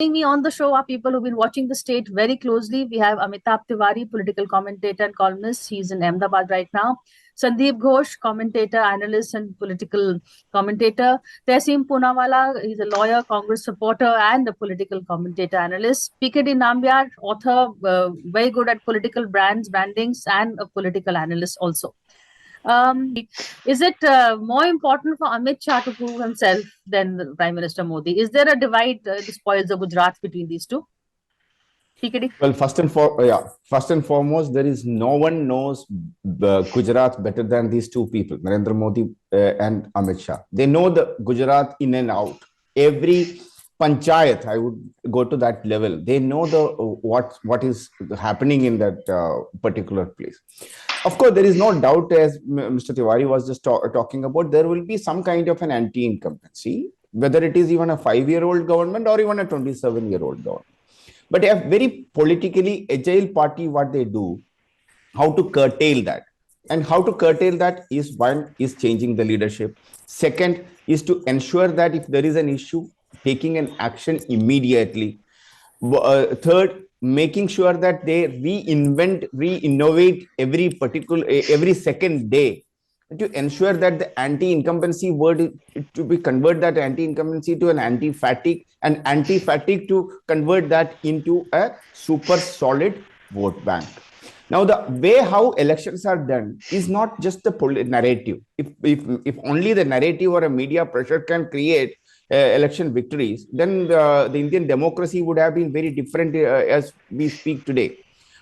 Me on the show are people who've been watching the state very closely. We have Amitabh Tiwari, political commentator and columnist. He's in Ahmedabad right now. Sandeep Ghosh, commentator, analyst, and political commentator. Tehseen Poonawalla, he's a lawyer, Congress supporter, and a political commentator analyst. PKD Nambiar, author, very good at political brandings, and a political analyst also. Is it more important for Amit Shah to prove himself than Prime Minister Modi? Is there a divide, the spoils of Gujarat between these two? PKD? Well, first and foremost, there is no one knows Gujarat better than these two people, Narendra Modi and Amit Shah. They know the Gujarat in and out. Every panchayat, I would go to that level. They know what is happening in that particular place. Of course, there is no doubt, as Mr. Tiwari was just talking about, there will be some kind of an anti-incumbency, whether it is even a 5-year-old government or even a 27-year-old government. But a very politically agile party, what they do, how to curtail that. And how to curtail that is, one, is changing the leadership. Second, is to ensure that if there is an issue, taking an action immediately. Third, making sure that they re-innovate every second day to ensure that the anti-incumbency word to be convert that anti-incumbency to an anti-fatigue, and anti-fatigue to convert that into a super solid vote bank. Now, the way how elections are done is not just the narrative. If only the narrative or a media pressure can create election victories, then the Indian democracy would have been very different as we speak today.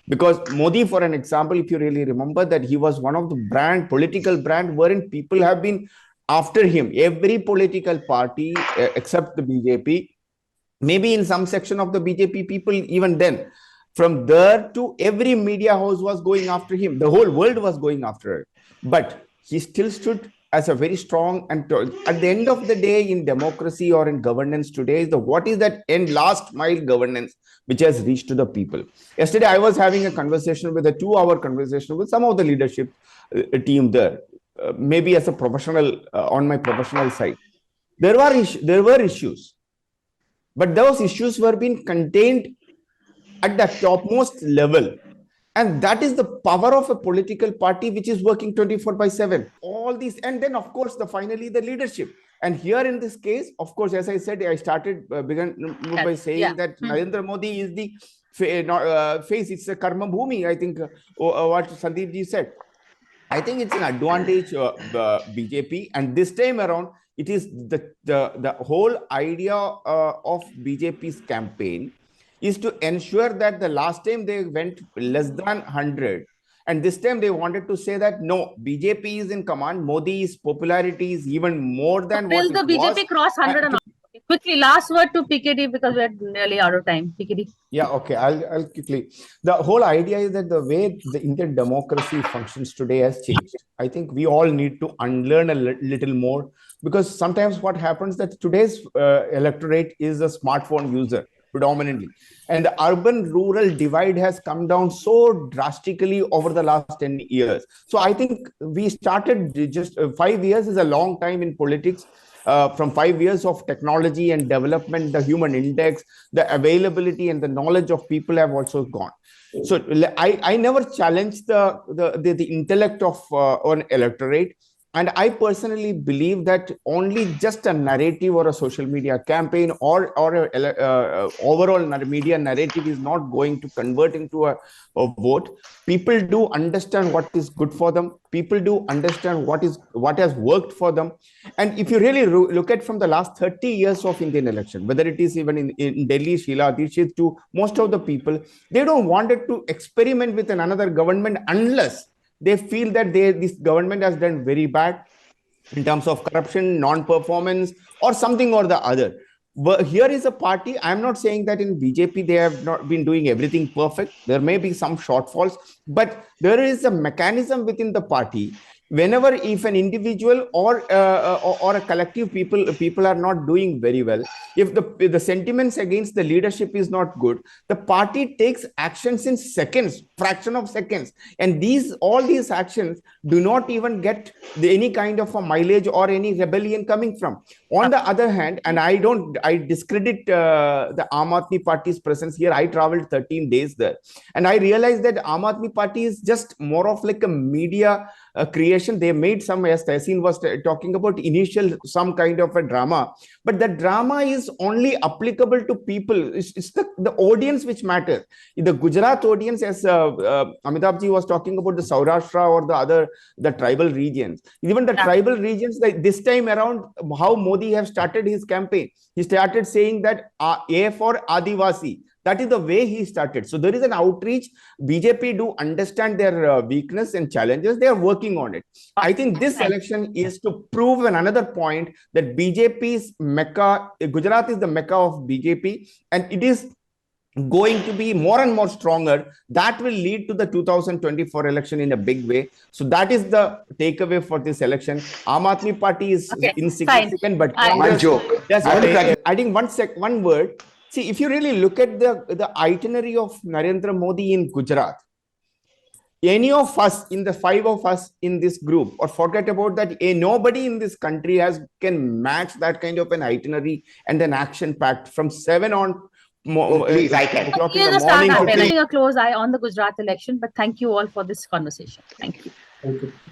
Because Modi, for an example, if you really remember, that he was one of the political brand wherein people have been after him. Every political party except the BJP, maybe in some section of the BJP people, even then, from there to every media house was going after him. The whole world was going after it. But he still stood as a very strong, and at the end of the day, in democracy or in governance today, what is that end last mile governance which has reached to the people. Yesterday, I was having a conversation with a 2-hour conversation with some of the leadership team there, maybe as a professional on my professional side. There were issues, but those issues were being contained at the topmost level. And that is the power of a political party which is working 24/7. All these, and then of course, finally the leadership. And here in this case, of course, as I said, I began by saying that Narendra Modi is the face. It's a karma bhumi. I think what Sandeep ji said. I think it's an advantage the BJP, and this time around, it is the whole idea of BJP's campaign is to ensure that the last time they went less than 100, and this time they wanted to say that no, BJP is in command, Modi's popularity is even more than what it was. Will the BJP cross 100 or not? Quickly, last word to PKD because we're nearly out of time. PKD. Yeah, okay, I'll quickly. The whole idea is that the way the Indian democracy functions today has changed. I think we all need to unlearn a little more, because sometimes what happens that today's electorate is a smartphone user predominantly, and the urban-rural divide has come down so drastically over the last 10 years. So I think we started just 5 years is a long time in politics. From 5 years of technology and development, the human index, the availability and the knowledge of people have also gone. So I never challenged the intellect of an electorate. And I personally believe that only just a narrative or a social media campaign or overall media narrative is not going to convert into a vote. People do understand what is good for them. People do understand what has worked for them. And if you really look at from the last 30 years of Indian election, whether it is even in Delhi, Sheila Dikshit, to most of the people, they don't wanted to experiment with another government unless they feel that this government has done very bad in terms of corruption, non-performance, or something or the other. But here is a party. I'm not saying that in BJP they have not been doing everything perfect. There may be some shortfalls, but there is a mechanism within the party. whenever if an individual or a collective people are not doing very well, if the sentiments against the leadership is not good, the party takes actions in seconds, fraction of seconds, and all these actions do not even get any kind of a mileage or any rebellion coming from. On the other hand, and I discredit the Aam Aadmi Party's presence here. I traveled 13 days there, and I realized that Aam Aadmi Party is just more of like a media creation. They made some, as Tehseen was talking about, initial some kind of a drama, but the drama is only applicable to people. It's the audience which matters. The Gujarat audience, as Amitabh ji was talking about the Saurashtra or the tribal regions, even the tribal regions, like this time around, how Modi have started his campaign. He started saying that A for Adivasi. That is the way he started. So there is an outreach. BJP do understand their weakness and challenges. They are working on it. I think this election is to prove another point that BJP's Mecca, Gujarat is the Mecca of BJP, and it is going to be more and more stronger. That will lead to the 2024 election in a big way. So that is the takeaway for this election. Aam Aadmi Party is insignificant, but one joke. Adding one word. See, if you really look at the itinerary of Narendra Modi in Gujarat, any of us, in the five of us in this group, or forget about that, nobody in this country can match that kind of an itinerary and an action packed from 7 on. Please, I can. Keeping a close eye on the Gujarat election, but thank you all for this conversation. Thank you. Thank you.